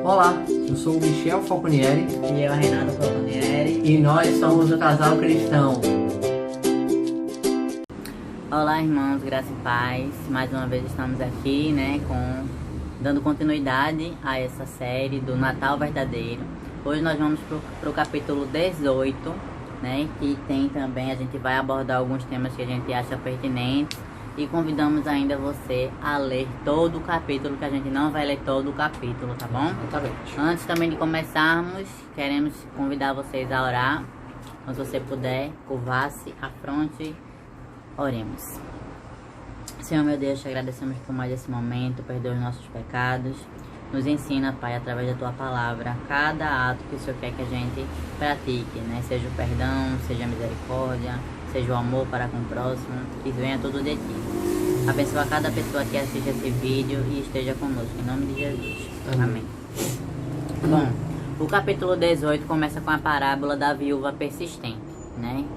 Olá, eu sou o Michel Falconieri E eu, Renato Falconieri. e nós somos o Casal Cristão. Olá, irmãos, graça e paz. Mais uma vez estamos aqui, dando continuidade a essa série do Natal Verdadeiro. Hoje nós vamos para o capítulo 18, que tem também, a gente vai abordar alguns temas que a gente acha pertinentes. E convidamos ainda você a ler todo o capítulo, que a gente não vai ler todo o capítulo, tá bom? Exatamente. Antes também de começarmos, queremos convidar vocês a orar. Mas se você puder, curvar-se, afronte, oremos. Senhor meu Deus, te agradecemos por mais esse momento, perdoa os nossos pecados. Nos ensina, Pai, através da Tua Palavra, cada ato que o Senhor quer que a gente pratique, Seja o perdão, seja a misericórdia, seja o amor para com o próximo, que venha tudo de Ti. Abençoa cada pessoa que assiste esse vídeo e esteja conosco, em nome de Jesus. Amém. Bom, o capítulo 18 começa com a parábola da viúva persistente,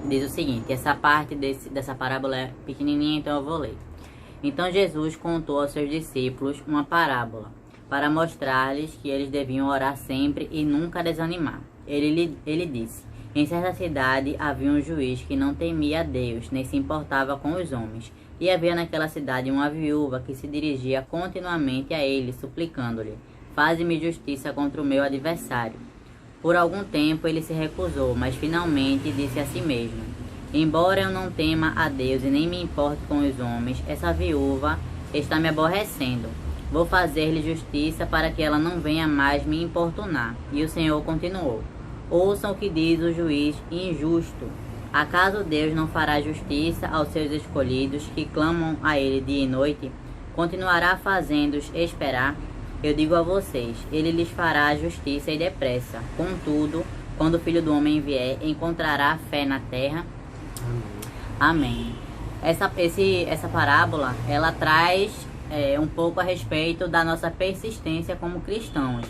Diz o seguinte, essa parte dessa parábola é pequenininha, então eu vou ler. Então Jesus contou aos seus discípulos uma parábola, para mostrar-lhes que eles deviam orar sempre e nunca desanimar. Ele disse, em certa cidade havia um juiz que não temia a Deus, nem se importava com os homens. E havia naquela cidade uma viúva que se dirigia continuamente a ele, suplicando-lhe, faze-me justiça contra o meu adversário. Por algum tempo ele se recusou, mas finalmente disse a si mesmo, embora eu não tema a Deus e nem me importe com os homens, essa viúva está me aborrecendo. Vou fazer-lhe justiça para que ela não venha mais me importunar. E o Senhor continuou, ouçam o que diz o juiz injusto. Acaso Deus não fará justiça aos seus escolhidos que clamam a Ele dia e noite? Continuará fazendo-os esperar? Eu digo a vocês, Ele lhes fará justiça e depressa. Contudo, quando o Filho do Homem vier, encontrará fé na terra? Amém. Essa parábola, ela traz um pouco a respeito da nossa persistência como cristãos,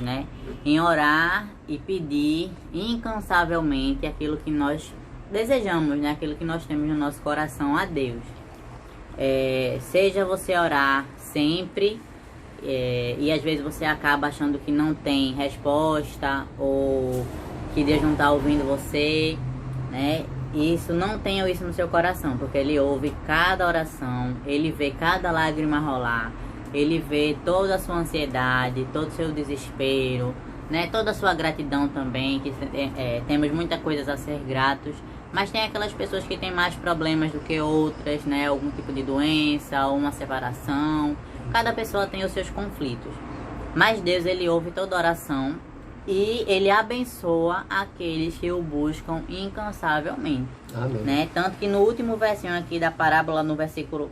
em orar e pedir incansavelmente aquilo que nós desejamos, aquilo que nós temos no nosso coração a Deus. Seja você orar sempre, e às vezes você acaba achando que não tem resposta, ou que Deus não está ouvindo você, Isso, não tenha isso no seu coração, porque Ele ouve cada oração, Ele vê cada lágrima rolar, Ele vê toda a sua ansiedade, todo o seu desespero, toda a sua gratidão também, que temos muitas coisas a ser gratos, mas tem aquelas pessoas que têm mais problemas do que outras, algum tipo de doença, ou uma separação, cada pessoa tem os seus conflitos, mas Deus, Ele ouve toda oração, e Ele abençoa aqueles que o buscam incansavelmente. Amém. Tanto que no último versinho aqui da parábola, no versículo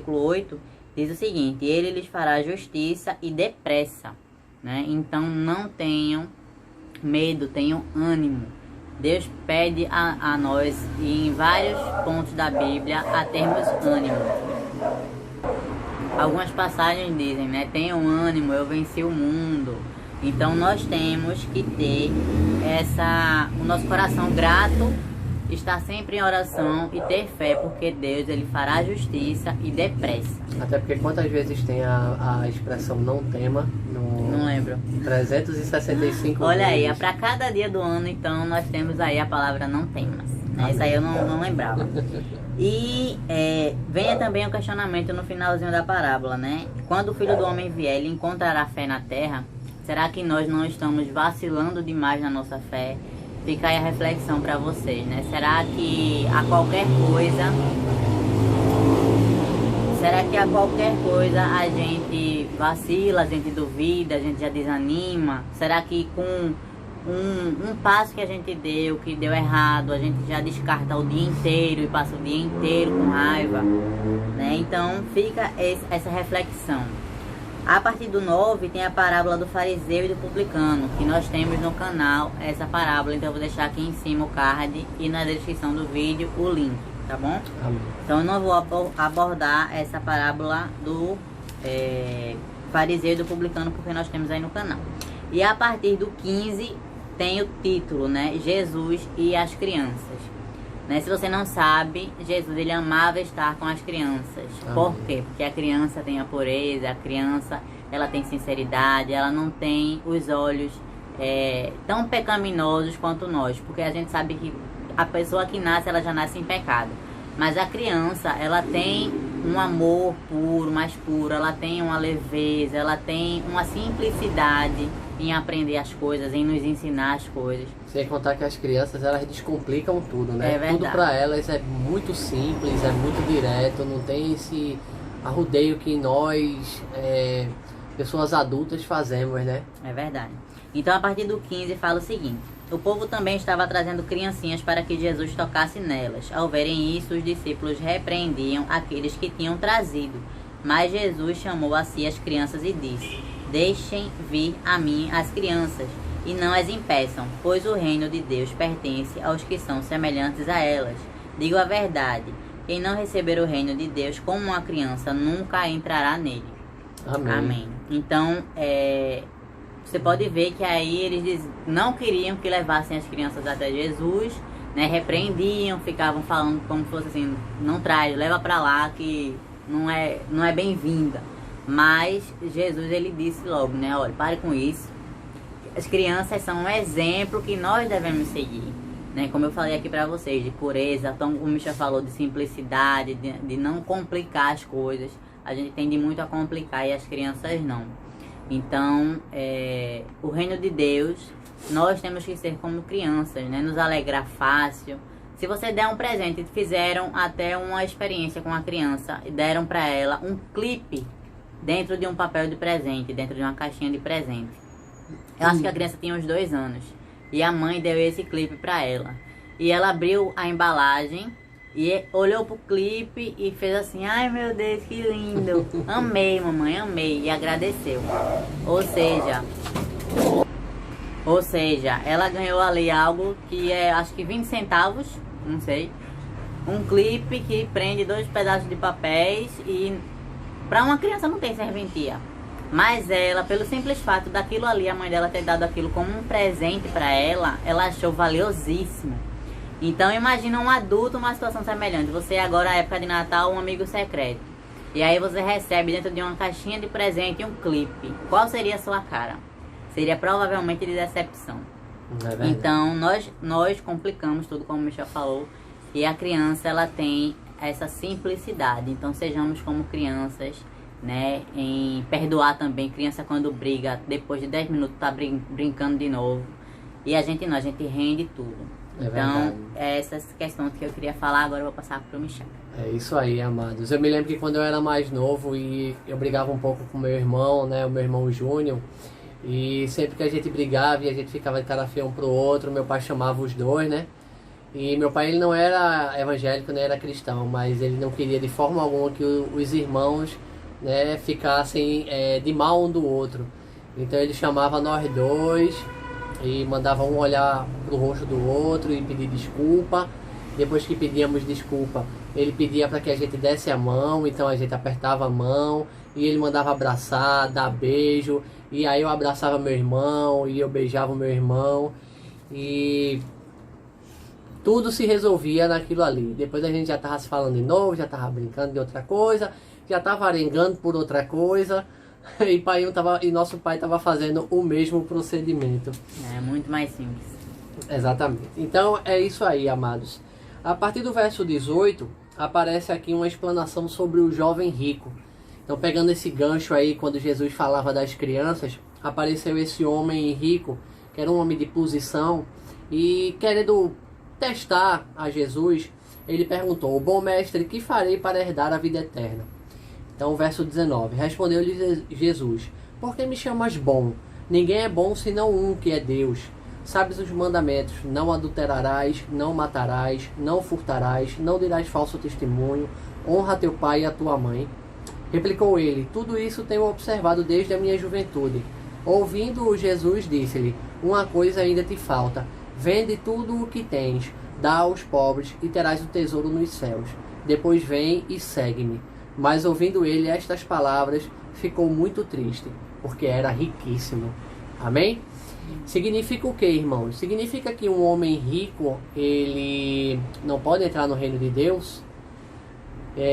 8, diz o seguinte, Ele lhes fará justiça e depressa. Então não tenham medo, tenham ânimo. Deus pede a nós, e em vários pontos da Bíblia, a termos ânimo. Algumas passagens dizem, tenham ânimo, eu venci o mundo. Então nós temos que ter o nosso coração grato, estar sempre em oração e ter fé, porque Deus, Ele fará justiça e depressa. Até porque quantas vezes tem a expressão não tema no... Não lembro. 365 Olha aí, vezes. para cada dia do ano, então, nós temos aí a palavra não temas. Isso aí eu não lembrava. E venha também o questionamento no finalzinho da parábola, Quando o Filho do Homem vier, Ele encontrará fé na terra? Será que nós não estamos vacilando demais na nossa fé? Fica aí a reflexão para vocês, Será que a qualquer coisa a gente vacila, a gente duvida, a gente já desanima? Será que com um passo que a gente deu, que deu errado, a gente já descarta o dia inteiro e passa o dia inteiro com raiva? Então fica essa reflexão. A partir do 9 tem a parábola do fariseu e do publicano, que nós temos no canal essa parábola, então eu vou deixar aqui em cima o card e na descrição do vídeo o link, tá bom? Amém. Então eu não vou abordar essa parábola do fariseu e do publicano, porque nós temos aí no canal. E a partir do 15 tem o título, Jesus e as crianças. Se você não sabe, Jesus, Ele amava estar com as crianças. Por quê? Porque a criança tem a pureza, a criança ela tem sinceridade, ela não tem os olhos tão pecaminosos quanto nós, porque a gente sabe que a pessoa que nasce, ela já nasce em pecado, mas a criança, ela tem um amor puro, mais puro, ela tem uma leveza, ela tem uma simplicidade em aprender as coisas, em nos ensinar as coisas. Sem contar que as crianças, elas descomplicam tudo, né? É verdade. Tudo pra elas é muito simples, é muito direto, não tem esse arrudeio que nós, pessoas adultas, fazemos, né? É verdade. Então, a partir do 15, fala o seguinte: o povo também estava trazendo criancinhas para que Jesus tocasse nelas. Ao verem isso, os discípulos repreendiam aqueles que tinham trazido. Mas Jesus chamou a si as crianças e disse: deixem vir a mim as crianças, e não as impeçam, pois o reino de Deus pertence aos que são semelhantes a elas. Digo a verdade: quem não receber o reino de Deus como uma criança nunca entrará nele. Amém. Amém. Então, você pode ver que aí eles não queriam que levassem as crianças até Jesus, né? Repreendiam, ficavam falando como se fosse assim: não traz, leva pra lá que não é bem-vinda. Mas Jesus, ele disse logo, né? Olha, pare com isso. As crianças são um exemplo que nós devemos seguir, né? Como eu falei aqui pra vocês, de pureza, então o Misha falou de simplicidade, de não complicar as coisas. A gente tende muito a complicar e as crianças não. Então, o reino de Deus, nós temos que ser como crianças, né? Nos alegrar fácil. Se você der um presente, fizeram até uma experiência com a criança e deram para ela um clipe dentro de um papel de presente, dentro de uma caixinha de presente. Eu acho que a criança tinha uns 2 anos e a mãe deu esse clipe para ela. E ela abriu a embalagem e olhou pro clipe e fez assim: ai meu Deus, que lindo, amei mamãe, amei, e agradeceu. Ou seja, ela ganhou ali algo que acho que 20 centavos, não sei, um clipe que prende 2 pedaços de papéis, e para uma criança não tem serventia, mas ela, pelo simples fato daquilo ali, a mãe dela ter dado aquilo como um presente para ela achou valiosíssimo. Então imagina um adulto numa situação semelhante. Você agora, na época de Natal, um amigo secreto, e aí você recebe dentro de uma caixinha de presente um clipe. Qual seria a sua cara? Seria provavelmente de decepção. É então nós complicamos tudo, como o Michel falou, e a criança, ela tem essa simplicidade. Então sejamos como crianças, né? Em perdoar também. Criança, quando briga, depois de 10 minutos tá brincando de novo, e a gente rende tudo. Então, essas questões que eu queria falar, agora eu vou passar pro Michel. É isso aí, amados. Eu me lembro que quando eu era mais novo e eu brigava um pouco com meu irmão, né? O meu irmão Júnior. E sempre que a gente brigava e a gente ficava de cara feia um pro outro, meu pai chamava os dois, né? E meu pai, ele não era evangélico, nem era cristão, mas ele não queria de forma alguma que os irmãos, né, ficassem de mal um do outro. Então ele chamava nós dois e mandava um olhar pro rosto do outro e pedir desculpa. Depois que pedíamos desculpa, ele pedia para que a gente desse a mão, então a gente apertava a mão e ele mandava abraçar, dar beijo, e aí eu abraçava meu irmão e eu beijava o meu irmão e tudo se resolvia naquilo ali. Depois a gente já tava se falando de novo, já tava brincando de outra coisa, já tava arengando por outra coisa. E nosso pai estava fazendo o mesmo procedimento. É muito mais simples. Exatamente. Então é isso aí, amados. A partir do verso 18, aparece aqui uma explanação sobre o jovem rico. Então, pegando esse gancho aí, quando Jesus falava das crianças, apareceu esse homem rico, que era um homem de posição, e querendo testar a Jesus, ele perguntou: bom mestre, que farei para herdar a vida eterna? Então, verso 19, respondeu-lhe Jesus: por que me chamas bom? Ninguém é bom senão um, que é Deus. Sabes os mandamentos: não adulterarás, não matarás, não furtarás, não dirás falso testemunho, honra teu pai e a tua mãe. Replicou ele: tudo isso tenho observado desde a minha juventude. Ouvindo Jesus, disse-lhe: uma coisa ainda te falta. Vende tudo o que tens, dá aos pobres e terás o tesouro nos céus. Depois vem e segue-me. Mas ouvindo ele estas palavras, ficou muito triste, porque era riquíssimo. Amém? Significa o que, irmãos? Significa que um homem rico, ele não pode entrar no reino de Deus?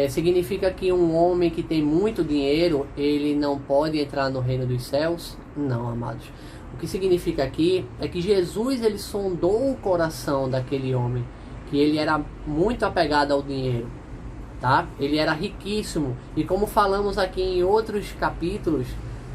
Significa que um homem que tem muito dinheiro, ele não pode entrar no reino dos céus? Não, amados. O que significa aqui é que Jesus, ele sondou o coração daquele homem, que ele era muito apegado ao dinheiro, tá? Ele era riquíssimo, e como falamos aqui em outros capítulos,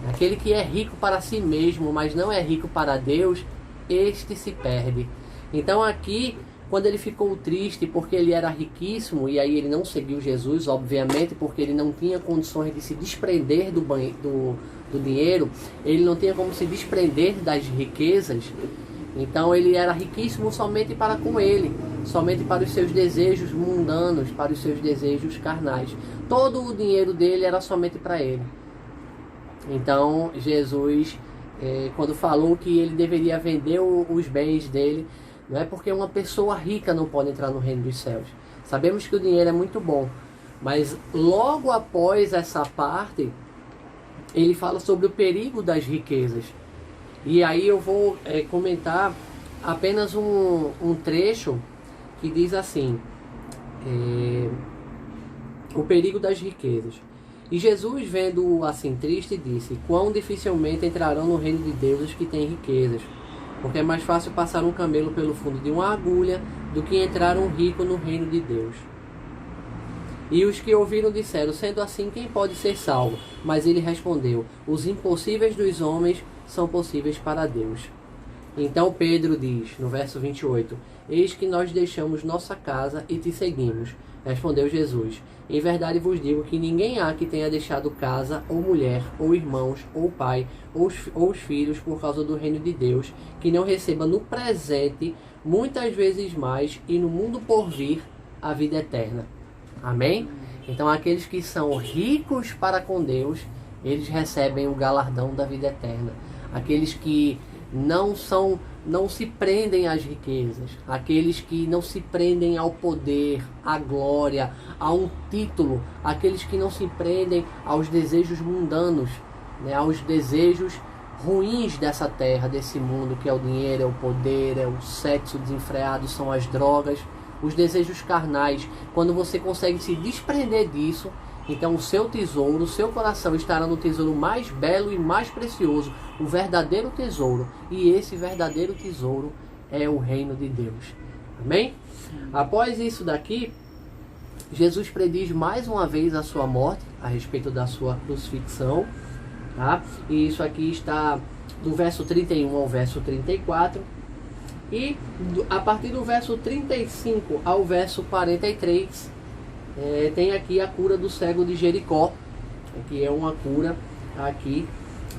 aquele que é rico para si mesmo, mas não é rico para Deus, este se perde. Então aqui, quando ele ficou triste porque ele era riquíssimo, e aí ele não seguiu Jesus, obviamente, porque ele não tinha condições de se desprender do dinheiro, ele não tinha como se desprender das riquezas, então ele era riquíssimo somente para com ele, somente para os seus desejos mundanos, para os seus desejos carnais. Todo o dinheiro dele era somente para ele. Então Jesus, quando falou que ele deveria vender os bens dele, não é porque uma pessoa rica não pode entrar no reino dos céus. Sabemos que o dinheiro é muito bom, mas logo após essa parte, ele fala sobre o perigo das riquezas. E aí eu vou comentar apenas um trecho que diz assim, o perigo das riquezas. E Jesus, vendo-o assim triste, disse: quão dificilmente entrarão no reino de Deus os que têm riquezas, porque é mais fácil passar um camelo pelo fundo de uma agulha do que entrar um rico no reino de Deus. E os que ouviram disseram: sendo assim, quem pode ser salvo? Mas ele respondeu: os impossíveis dos homens são possíveis para Deus. Então Pedro diz, no verso 28, eis que nós deixamos nossa casa e te seguimos. Respondeu Jesus: em verdade vos digo que ninguém há que tenha deixado casa, ou mulher, ou irmãos, ou pai, ou os filhos, por causa do reino de Deus, que não receba no presente muitas vezes mais, e no mundo por vir a vida eterna. Amém? Então aqueles que são ricos para com Deus, eles recebem o galardão da vida eterna. Aqueles que não se prendem às riquezas, aqueles que não se prendem ao poder, à glória, a um título, aqueles que não se prendem aos desejos mundanos, né, aos desejos ruins dessa terra, desse mundo, que é o dinheiro, é o poder, é o sexo desenfreado, são as drogas, os desejos carnais. Quando você consegue se desprender disso, então o seu tesouro, o seu coração estará no tesouro mais belo e mais precioso, o verdadeiro tesouro. E esse verdadeiro tesouro é o reino de Deus. Amém? Após isso daqui, Jesus prediz mais uma vez a sua morte, a respeito da sua crucifixão. Tá? E isso aqui está do verso 31 ao verso 34. E a partir do verso 35 ao verso 43, tem aqui a cura do cego de Jericó, que é uma cura aqui,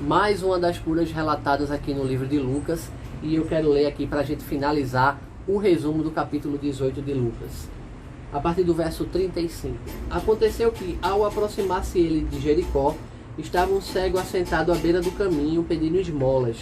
mais uma das curas relatadas aqui no livro de Lucas. E eu quero ler aqui para a gente finalizar o resumo do capítulo 18 de Lucas. A partir do verso 35. Aconteceu que, ao aproximar-se ele de Jericó, estava um cego assentado à beira do caminho, pedindo esmolas.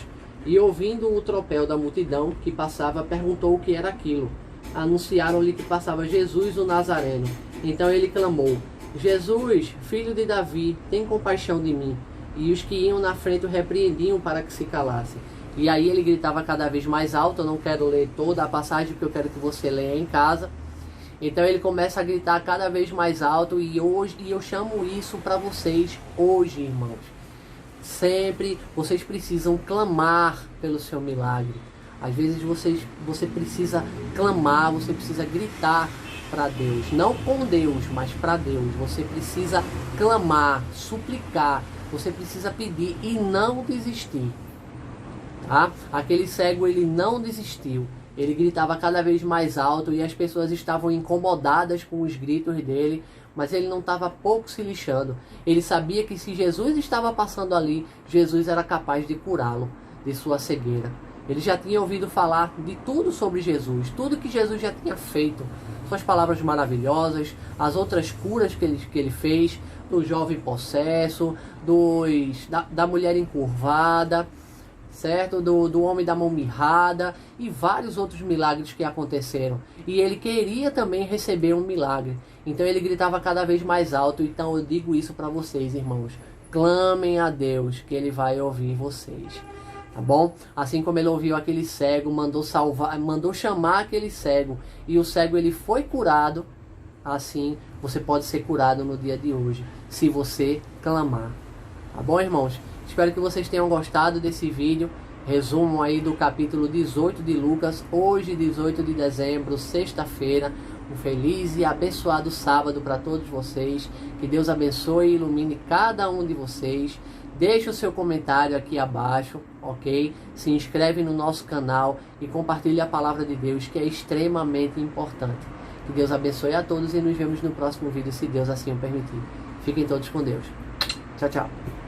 E ouvindo o tropel da multidão que passava, perguntou o que era aquilo. Anunciaram-lhe que passava Jesus o Nazareno. Então ele clamou: Jesus, filho de Davi, tem compaixão de mim. E os que iam na frente o repreendiam para que se calasse. E aí ele gritava cada vez mais alto. Eu não quero ler toda a passagem, porque eu quero que você leia em casa. Então ele começa a gritar cada vez mais alto. E eu chamo isso para vocês hoje, irmãos. Sempre vocês precisam clamar pelo seu milagre. Às vezes você precisa clamar, você precisa gritar para Deus. Não com Deus, mas para Deus. Você precisa clamar, suplicar. Você precisa pedir e não desistir. Tá? Aquele cego, ele não desistiu. Ele gritava cada vez mais alto e as pessoas estavam incomodadas com os gritos dele. Mas ele não estava pouco se lixando. Ele sabia que se Jesus estava passando ali, Jesus era capaz de curá-lo de sua cegueira. Ele já tinha ouvido falar de tudo sobre Jesus, tudo que Jesus já tinha feito. Suas palavras maravilhosas, as outras curas que ele fez, do jovem possesso, da mulher encurvada, certo? Do homem da mão mirrada e vários outros milagres que aconteceram. E ele queria também receber um milagre. Então ele gritava cada vez mais alto. Então eu digo isso para vocês, irmãos. Clamem a Deus que Ele vai ouvir vocês. Tá bom? Assim como ele ouviu aquele cego, mandou chamar aquele cego. E o cego ele foi curado. assim você pode ser curado no dia de hoje, se você clamar. Tá bom, irmãos? Espero que vocês tenham gostado desse vídeo. Resumo aí do capítulo 18 de Lucas, hoje 18 de dezembro, sexta-feira. Um feliz e abençoado sábado para todos vocês. Que Deus abençoe e ilumine cada um de vocês. Deixe o seu comentário aqui abaixo, ok? Se inscreve no nosso canal e compartilhe a palavra de Deus, que é extremamente importante. Que Deus abençoe a todos e nos vemos no próximo vídeo, se Deus assim o permitir. Fiquem todos com Deus. Tchau, tchau.